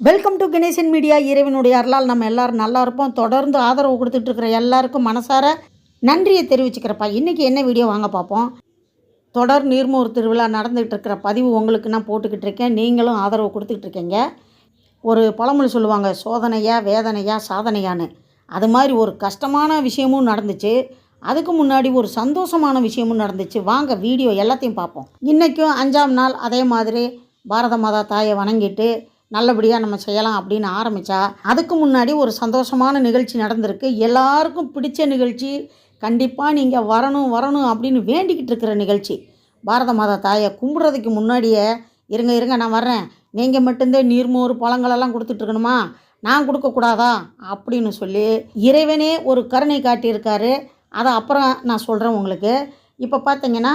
Welcome to Ganesan media. இறைவனுடைய அருளால் நம்ம எல்லாரும் நல்லா இருப்போம். தொடர்ந்து ஆதரவு கொடுத்துட்ருக்கிற எல்லாருக்கும் மனசார நன்றியை தெரிவிச்சுக்கிறப்பா. இன்றைக்கி என்ன வீடியோ வாங்க பார்ப்போம். தொடர் நீர்மோர் திருவிழா நடந்துகிட்டு இருக்கிற பதிவு உங்களுக்கு நான் போட்டுக்கிட்டு இருக்கேன். நீங்களும் ஆதரவு கொடுத்துக்கிட்டு இருக்கீங்க. ஒரு பழமொழி சொல்லுவாங்க, சோதனையா வேதனையா சாதனையான்னு. அது மாதிரி ஒரு கஷ்டமான விஷயமும் நடந்துச்சு, அதுக்கு முன்னாடி ஒரு சந்தோஷமான விஷயமும் நடந்துச்சு. வாங்க வீடியோ எல்லாத்தையும் பார்ப்போம். இன்றைக்கும் 5ஆம் நாள் அதே மாதிரி பாரத மாதா தாயை வணங்கிட்டு நல்லபடியாக நம்ம செய்யலாம் அப்படின்னு ஆரம்பித்தா, அதுக்கு முன்னாடி ஒரு சந்தோஷமான நிகழ்ச்சி நடந்திருக்கு. எல்லாருக்கும் பிடிச்ச நிகழ்ச்சி, கண்டிப்பாக நீங்கள் வரணும் அப்படின்னு வேண்டிக்கிட்டு இருக்கிற நிகழ்ச்சி. பாரத மாதா தாயை கும்பிட்றதுக்கு முன்னாடியே இருங்க நான் வர்றேன், நீங்கள் மட்டும்தான் நீர்மோர் பழங்களெல்லாம் கொடுத்துட்ருக்கணுமா, நான் கொடுக்கக்கூடாதா அப்படின்னு சொல்லி இறைவனே ஒரு கருணை காட்டியிருக்காரு. அதை அப்புறம் நான் சொல்கிறேன் உங்களுக்கு. இப்போ பார்த்தீங்கன்னா,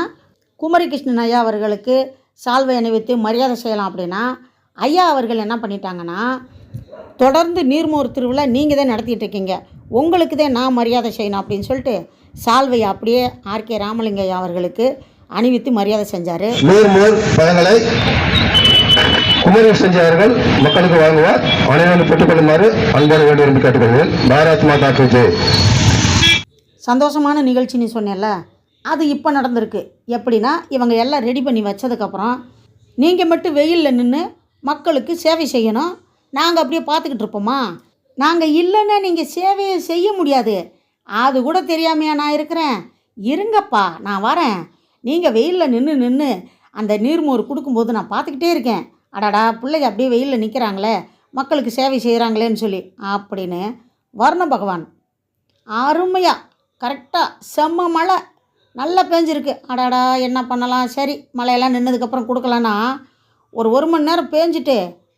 குமரி கிருஷ்ணன் ஐயா அவர்களுக்கு சால்வை அணிவித்து மரியாதை செய்யலாம் அப்படின்னா, ஐயா அவர்கள் என்ன பண்ணிட்டாங்கன்னா, தொடர்ந்து நீர்மோர் திருவிழா நீங்கள் தான் நடத்திட்டு இருக்கீங்க, உங்களுக்கு தான் நான் மரியாதை செய்யணும் அப்படின்னு சொல்லிட்டு சால்வையை அப்படியே ஆர்கே ராமலிங்க ஐயா அவர்களுக்கு அணிவித்து மரியாதை செஞ்சார். நீர்மோர் பழங்களை குமரி செஞ்சவர்கள் மக்களுக்கு வாங்குவார். அனைவரும் பெற்றுக்கொள்ளுமாறு அன்போடு வேண்டும் என்று கேட்டுக்கொள்வேன். பாரத் மாதா கி ஜெய். சந்தோஷமான நிகழ்ச்சின்னு சொன்னேன்ல, அது இப்போ நடந்திருக்கு. எப்படின்னா, இவங்க எல்லாம் ரெடி பண்ணி வச்சதுக்கப்புறம் நீங்கள் மட்டும் வெயிலில் நின்று மக்களுக்கு சேவை செய்யணும், நாங்கள் அப்படியே பார்த்துக்கிட்டு இருப்போமா? நாங்கள் இல்லைன்னா நீங்கள் சேவையை செய்ய முடியாது. அது கூட தெரியாமையா நான் இருக்கிறேன்? இருங்கப்பா, நான் வரேன். நீங்கள் வெயிலில் நின்று அந்த நீர்மோர் கொடுக்கும்போது நான் பார்த்துக்கிட்டே இருக்கேன். அடாடா, பிள்ளைங்க அப்படியே வெயிலில் நிற்கிறாங்களே, மக்களுக்கு சேவை செய்கிறாங்களேன்னு சொல்லி அப்படின்னு வர்ண பகவான் அருமையாக கரெக்டாக செம்ம மழை நல்லா பேஞ்சிருக்கு. அடாடா, என்ன பண்ணலாம், சரி மழையெல்லாம் நின்னதுக்கப்புறம் கொடுக்கலான்னா ஒரு மணி நேரம் பேஞ்சிட்டு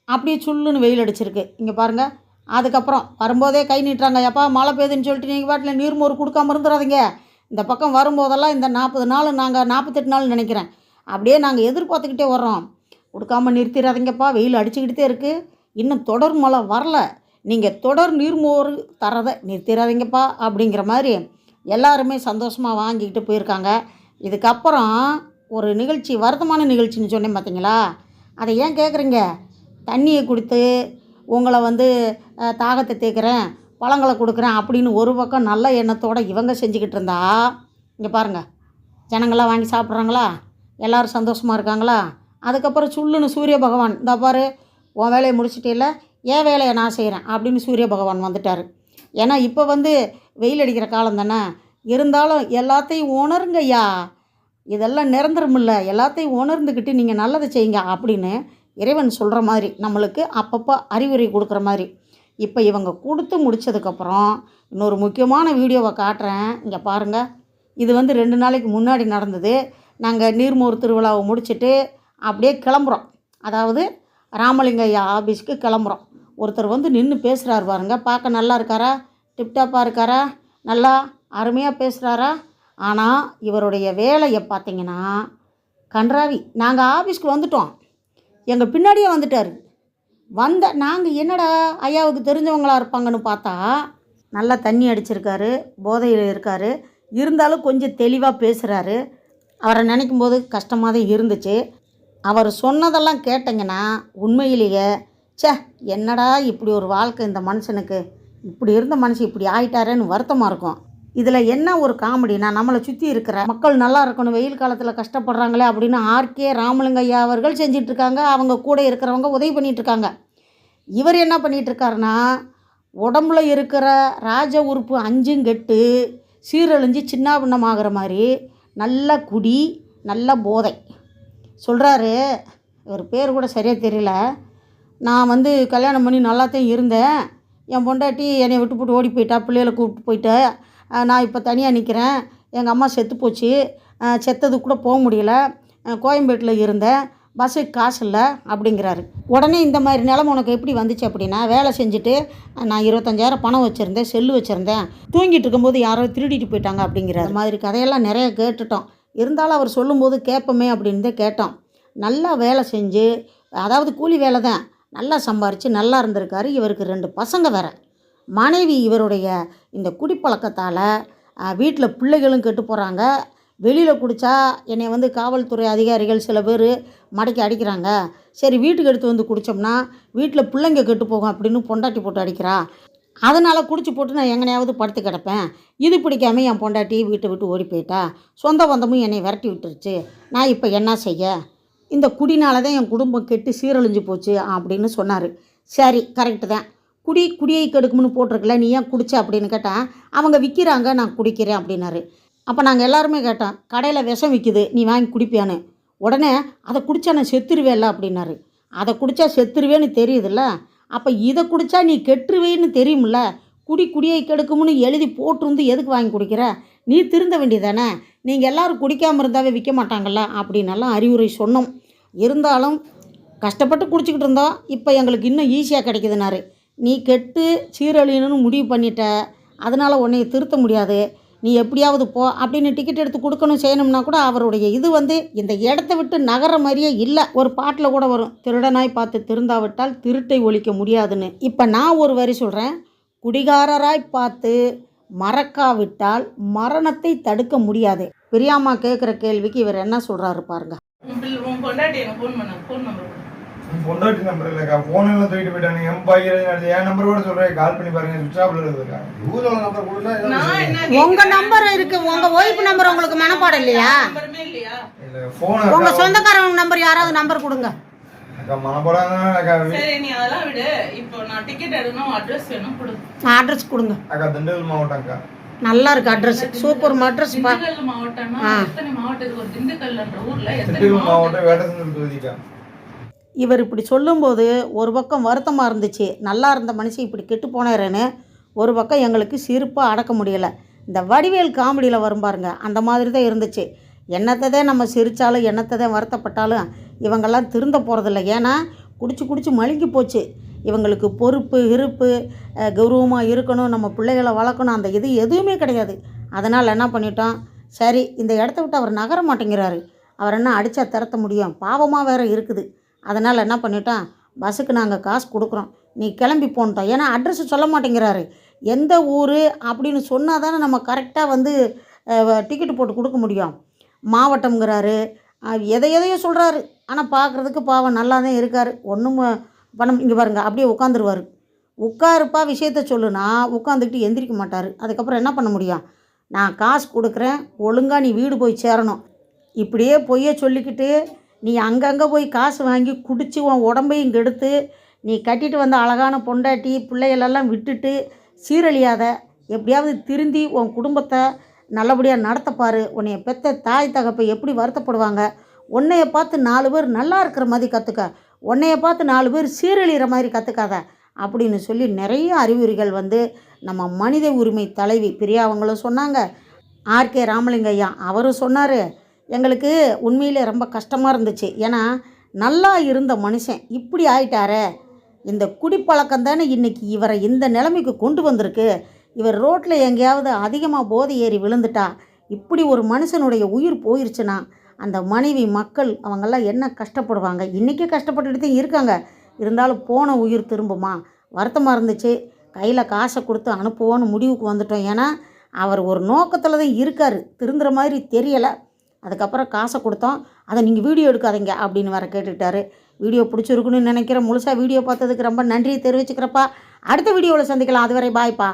அப்படியே சுள்ளுன்னு வெயில் அடிச்சிருக்கு. இங்கே பாருங்கள். அதுக்கப்புறம் வரும்போதே கை நீட்டுறாங்க, எப்பா மழை பெய்யுதுன்னு சொல்லிட்டு நீங்கள் பாட்டில் நீர்மோர் கொடுக்காம இருந்துடாதீங்க. இந்த பக்கம் வரும்போதெல்லாம் இந்த 40 நாள், நாங்கள் 48 நாள் நினைக்கிறேன், அப்படியே நாங்கள் எதிர்பார்த்துக்கிட்டே வர்றோம். கொடுக்காமல் நிறுத்திடாதீங்கப்பா, வெயில் அடிச்சுக்கிட்டே இருக்குது, இன்னும் தொடர் மழை வரல, நீங்கள் தொடர் நீர்மோர் தரதை நிறுத்திடாதீங்கப்பா அப்படிங்கிற மாதிரி எல்லாருமே சந்தோஷமாக வாங்கிக்கிட்டு போயிருக்காங்க. இதுக்கப்புறம் ஒரு நிகழ்ச்சி, வருத்தமான நிகழ்ச்சின்னு சொன்னேன் பார்த்தீங்களா, அதை ஏன் கேட்குறீங்க? தண்ணியை கொடுத்து உங்களை தாகத்தை தேய்க்கிறேன், பழங்களை கொடுக்குறேன் அப்படின்னு ஒரு பக்கம் நல்ல எண்ணத்தோடு இவங்க செஞ்சுக்கிட்டு இருந்தா, இங்கே பாருங்கள், ஜனங்களாம் வாங்கி சாப்பிட்றாங்களா, எல்லோரும் சந்தோஷமாக இருக்காங்களா? அதுக்கப்புறம் சுள்ளுன்னு சூரிய பகவான், இந்த பாரு உன் வேலையை முடிச்சிட்டே, என் வேலையை நான் செய்கிறேன் அப்படின்னு சூரிய பகவான் வந்துட்டார். ஏன்னா இப்போ வெயில் அடிக்கிற காலம் தானே, இருந்தாலும் எல்லாத்தையும் உணருங்கய்யா, இதெல்லாம் நிரந்தரம் இல்லை, எல்லாத்தையும் உணர்ந்துக்கிட்டு நீங்கள் நல்லதை செய்யுங்க அப்படின்னு இறைவன் சொல்கிற மாதிரி நம்மளுக்கு அப்பப்போ அறிவுரை கொடுக்குற மாதிரி. இப்போ இவங்க கொடுத்து முடித்ததுக்கப்புறம் இன்னொரு முக்கியமான வீடியோவை காட்டுறேன். இங்கே பாருங்கள். இது 2 நாளைக்கு முன்னாடி நடந்தது. நாங்கள் நீர்மோர் திருவிழாவை முடிச்சுட்டு அப்படியே கிளம்புறோம். அதாவது ராமலிங்க ஐயா ஆஃபீஸ்க்கு கிளம்புறோம். ஒருத்தர் நின்று பேசுகிறாரு பாருங்க, பார்க்க நல்லா இருக்காரா, டிப்டாப்பாக இருக்காரா, நல்லா அருமையாக பேசுகிறாரா? ஆனால் இவருடைய வேலையை பார்த்திங்கன்னா கன்றாவி. நாங்கள் ஆஃபீஸ்க்கு வந்துட்டோம், எங்கள் பின்னாடியே வந்துட்டார். நாங்கள் என்னடா ஐயாவுக்கு தெரிஞ்சவங்களாக இருப்பாங்கன்னு பார்த்தா, நல்லா தண்ணி அடிச்சிருக்காரு, போதையில் இருக்கார், இருந்தாலும் கொஞ்சம் தெளிவாக பேசுகிறாரு. அவரை நினைக்கும் போது கஷ்டமாக தான் இருந்துச்சு. அவர் சொன்னதெல்லாம் கேட்டிங்கன்னா உண்மையிலேயே என்னடா இப்படி ஒரு வாழ்க்கை இந்த மனுஷனுக்கு, இப்படி இருந்த மனுஷன் இப்படி ஆகிட்டாரேன்னு வருத்தமாக இருக்கும். இதில் என்ன ஒரு காமெடினா, நம்மளை சுற்றி இருக்கிற மக்கள் நல்லா இருக்கணும், வெயில் காலத்தில் கஷ்டப்படுறாங்களே அப்படின்னு ஆர்கே ராமலிங்க ஐயா அவர்கள் செஞ்சிட்ருக்காங்க. அவங்க கூட இருக்கிறவங்க உதவி பண்ணிகிட்ருக்காங்க. இவர் என்ன பண்ணிகிட்ருக்காருன்னா, உடம்புல இருக்கிற ராஜ உறுப்பு 5 கெட்டு சீரழிஞ்சு சின்னாபின்னமாகிற மாதிரி நல்ல குடி, நல்ல போதை சொல்கிறாரு. இவர் பேர் கூட சரியாக தெரியல. நான் கல்யாணம் பண்ணி நல்லாத்தையும் இருந்தேன், என் பொண்டாட்டி என்னை விட்டு போட்டு ஓடி போயிட்டா, பிள்ளைகளை கூப்பிட்டு போயிட்டா, நான் இப்போ தனியாக நிற்கிறேன், எங்கள் அம்மா செத்து போச்சு, செத்தது கூட போக முடியல, கோயம்பேட்டில் இருந்தேன், பஸ்ஸுக்கு காசு இல்லை அப்படிங்கிறாரு. உடனே இந்த மாதிரி நிலமை உனக்கு எப்படி வந்துச்சு அப்படின்னா, வேலை செஞ்சுட்டு நான் 25,000 பணம் வச்சுருந்தேன், செல்லு வச்சுருந்தேன், தூங்கிட்டு இருக்கும்போது யாரோ திருடிட்டு போயிட்டாங்க அப்படிங்கிறாரு. அது மாதிரி கதையெல்லாம் நிறைய கேட்டுட்டோம். இருந்தாலும் அவர் சொல்லும்போது கேட்போமே அப்படின்னு தான் கேட்டோம். நல்லா வேலை செஞ்சு, அதாவது கூலி வேலை தான், நல்லா சம்பாரித்து நல்லா இருந்திருக்காரு. இவருக்கு 2 பசங்க வேறு. மனைவி இவருடைய இந்த குடிப்பழக்கத்தால் வீட்டில் பிள்ளைகளும் கெட்டு போகிறாங்க, வெளியில் குடித்தா என்னை வந்து காவல்துறை அதிகாரிகள் சில பேர் மடக்கி அடிக்கிறாங்க. சரி வீட்டுக்கு எடுத்து வந்து குடித்தோம்னா வீட்டில் பிள்ளைங்க கெட்டு போகும் அப்படின்னு பொண்டாட்டி போட்டு அடிக்கிறா. அதனால் குடிச்சு போட்டு நான் எங்கனையாவது படுத்து கிடப்பேன். இது பிடிக்காம என் பொண்டாட்டி வீட்டை விட்டு ஓடி போயிட்டா. சொந்த பந்தமும் என்னை விரட்டி விட்டுருச்சு. நான் இப்போ என்ன செய்ய? இந்த குடினால தான் என் குடும்பம் கெட்டு சீரழிஞ்சு போச்சு அப்படின்னு சொன்னார். சரி கரெக்டு தான். குடியை கெடுக்கும்னு போட்டிருக்கல, நீ ஏன் குடிச்ச அப்படின்னு கேட்டால், அவங்க விற்கிறாங்க நான் குடிக்கிறேன் அப்படின்னாரு. அப்போ நாங்கள் எல்லாருமே கேட்டோம், கடையில் விஷம் விற்கிது நீ வாங்கி குடிப்பியான்னு. உடனே அதை குடித்தா நான் செத்துருவேல்ல அப்படின்னாரு. அதை குடித்தா செத்துருவேன்னு தெரியுதுல்ல, அப்போ இதை குடித்தா நீ கெட்டுருவேன்னு தெரியுமில்ல, குடியை கெடுக்கும்னு எழுதி போட்டிருந்து எதுக்கு வாங்கி குடிக்கிற? நீ திருந்த வேண்டியதானே. நீங்கள் எல்லோரும் குடிக்காமல் இருந்தாவே விற்க மாட்டாங்கள்ல அப்படின்னெல்லாம் அறிவுரை சொன்னோம். இருந்தாலும் கஷ்டப்பட்டு குடிச்சிக்கிட்டு இருந்தோம். இப்போ எங்களுக்கு இன்னும் ஈஸியாக கிடைக்குதுனாரு. நீ கெட்டு சீரழியணும்னு முடிவு பண்ணிட்ட, அதனால் உன்னைய திருத்த முடியாது, நீ எப்படியாவது போ அப்படின்னு டிக்கெட் எடுத்து கொடுக்கணும் செய்யணும்னா கூட அவருடைய இது வந்து இந்த இடத்த விட்டு நகர மாதிரியே இல்லை. ஒரு பாட்டில் கூட வரும், திருடனாய் பார்த்து திருந்தாவிட்டால் திருட்டை ஒழிக்க முடியாதுன்னு. இப்போ நான் ஒரு வரி சொல்கிறேன், குடிகாரராய் பார்த்து மறக்காவிட்டால் மரணத்தை தடுக்க முடியாது. பிரியாமா கேட்குற கேள்விக்கு இவர் என்ன சொல்கிறாரு பாருங்க. பொண்டாட்டி நம்பர் இல்லக்கா, போன் எல்லாம் தூக்கிட்டு போயிட்டாங்க. என் நம்பர் கூட சொல்றேன், கால் பண்ணி பாருங்க, சுவிட்ச் ஆஃப்ல இருக்குக்கா. நம்பர் கொடுத்தா உங்க நம்பர் இருக்கு, உங்க ஒய்ஃப் நம்பர் உங்களுக்கு மனப்பாடம் இல்லையா? இல்ல போன் உங்க சொந்தக்காரங்க நம்பர் யாராவது நம்பர் கொடுங்க. அக்கா மனப்பாடம். சரி நீ அதெல்லாம் விடு. இப்போ நான் டிக்கெட் எடுக்கணும், அட்ரஸ் வேணும் கொடு. அட்ரஸ் கொடுங்க. அக்கா திண்டுக்கல் மாவட்டம் அக்கா. நல்லா இருக்கு அட்ரஸ், சூப்பர் அட்ரஸ். திண்டுக்கல் மாவட்டம்னா எத்தனை மாவட்டத்துக்கு ஒரு திண்டுக்கல்ன்ற ஊர்ல எத்தனை திண்டுக்கல் மாவட்டம் வேடசந்தூர் தொகுதிக்கா. இவர் இப்படி சொல்லும்போது ஒரு பக்கம் வருத்தமாக இருந்துச்சு, நல்லா இருந்த மனுஷன் இப்படி கெட்டு போனாருன்னு. ஒரு பக்கம் எங்களுக்கு சிரிப்பாக அடக்க முடியலை. இந்த வடிவேல் காமெடியில் வரும் பாருங்க, அந்த மாதிரி தான் இருந்துச்சு. என்னத்தை தான் நம்ம சிரித்தாலும் என்னத்தை தான் வருத்தப்பட்டாலும் இவங்கெல்லாம் திருந்த போகிறதில்ல. ஏன்னா குடிச்சு மழுங்கி போச்சு. இவங்களுக்கு பொறுப்பு இருப்பு, கௌரவமாக இருக்கணும், நம்ம பிள்ளைகளை வளர்க்கணும், அந்த இது எதுவுமே கிடையாது. அதனால் என்ன பண்ணிட்டோம், சரி இந்த இடத்த விட்டு அவர் நகர மாட்டேங்கிறாரு, அவர் என்ன அடித்தா திறத்த முடியும், பாவமாக வேறு இருக்குது. அதனால் என்ன பண்ணிட்டோம், பஸ்ஸுக்கு நாங்கள் காசு கொடுக்குறோம், நீ கிளம்பி போன்ட்டோம். ஏன்னா அட்ரஸு சொல்ல மாட்டேங்கிறாரு. எந்த ஊர் அப்படின்னு சொன்னால் தானே நம்ம கரெக்டாக வந்து டிக்கெட்டு போட்டு கொடுக்க முடியும். மாவட்டம்ங்கிறாரு, எதையோ சொல்கிறாரு. ஆனால் பார்க்குறதுக்கு பாவம் நல்லா தான் இருக்கார். ஒன்றும் பணம் இங்கே பாருங்க, அப்படியே உட்காந்துருவார். உட்காருப்பா விஷயத்த சொல்லுனா உட்காந்துக்கிட்டு எந்திரிக்க மாட்டார். அதுக்கப்புறம் என்ன பண்ண முடியும்? நான் காசு கொடுக்குறேன், ஒழுங்காக நீ வீடு போய் சேரணும். இப்படியே பொய்யே சொல்லிக்கிட்டு நீ அங்கங்கே போய் காசு வாங்கி குடித்து உன் உடம்பையும் கெடுத்து நீ கட்டிட்டு வந்த அழகான பொண்டாட்டி பிள்ளைகளெல்லாம் விட்டுட்டு சீரழியாத. எப்படியாவது திருந்தி உன் குடும்பத்தை நல்லபடியாக நடத்தப்பார். உன்னைய பெற்ற தாய் தகப்பை எப்படி வருத்தப்படுவாங்க. உன்னைய பார்த்து 4 பேர் நல்லா இருக்கிற மாதிரி கற்றுக்க, உன்னைய பார்த்து 4 பேர் சீரழிகிற மாதிரி கற்றுக்காத அப்படின்னு சொல்லி நிறைய அறிவுரைகள் வந்து நம்ம மனித உரிமை தலைவி பிரியா அவங்களும் சொன்னாங்க. ஆர்கே ராமலிங்க ஐயா அவரும் சொன்னார். எங்களுக்கு உண்மையிலே ரொம்ப கஷ்டமாக இருந்துச்சு. ஏன்னா நல்லா இருந்த மனுஷன் இப்படி ஆயிட்டாரே. இந்த குடிப்பழக்கம் தானே இன்றைக்கி இவரை இந்த நிலைமைக்கு கொண்டு வந்திருக்கு. இவர் ரோட்டில் எங்கேயாவது அதிகமாக போதை ஏறி விழுந்துட்டா, இப்படி ஒரு மனுஷனுடைய உயிர் போயிடுச்சுன்னா அந்த மனைவி மக்கள் அவங்கெல்லாம் என்ன கஷ்டப்படுவாங்க. இன்றைக்கி கஷ்டப்பட்டுட்டு தான் இருக்காங்க. இருந்தாலும் போன உயிர் திரும்புமா? வருத்தமாக இருந்துச்சு. கையில் காசை கொடுத்து அனுப்புவோன்னு முடிவுக்கு வந்துட்டோம். ஏன்னா அவர் ஒரு நோக்கத்தில் தான் இருக்கார், திருந்துற மாதிரி தெரியலை. அதுக்கப்புறம் காசை கொடுத்தோம், அதை நீங்கள் வீடியோ எடுக்காதீங்க அப்படின்னு வேறு கேட்டுக்கிட்டாரு. வீடியோ பிடிச்சிருக்குன்னு நினைக்கிறேன். முழுசாக வீடியோ பார்த்ததுக்கு ரொம்ப நன்றி தெரிவிச்சுக்கிறப்பா. அடுத்த வீடியோவில் சந்திக்கலாம். அதுவரை பாய்ப்பா.